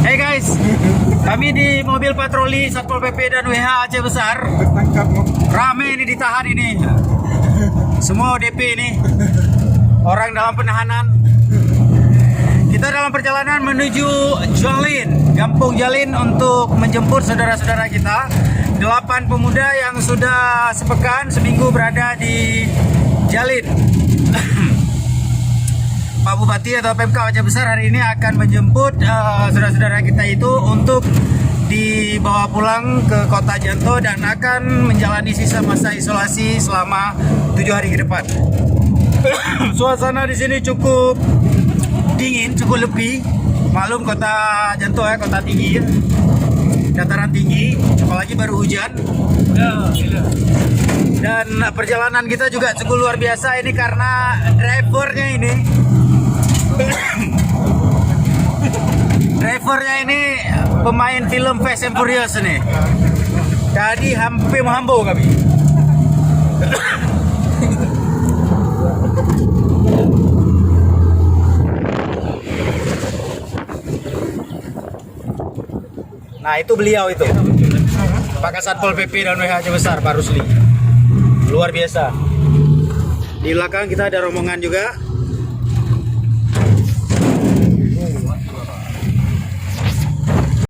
Hey guys, kami di mobil patroli Satpol PP dan WH Aceh Besar. Rame ini ditahan ini. Semua DP ini. Orang dalam penahanan. Kita dalam perjalanan menuju Jalin, Kampung Jalin untuk menjemput saudara-saudara kita. 8 pemuda yang sudah seminggu berada di Jalin. Pak Bupati atau Pemkab Aceh Besar hari ini akan menjemput saudara-saudara kita itu untuk dibawa pulang ke Kota Janto dan akan menjalani sisa masa isolasi selama 7 hari ke depan. Suasana di sini cukup dingin, cukup lebih. Maklum Kota Janto ya, kota tinggi, dataran tinggi, apalagi baru hujan. Dan perjalanan kita juga cukup luar biasa ini karena drivernya ini pemain film Fast and Furious nih. Jadi hampir menghambur kami. Nah itu beliau itu Pak Satpol PP dan WH Aceh Besar Pak Rusli. Luar biasa. Di belakang kita ada rombongan juga.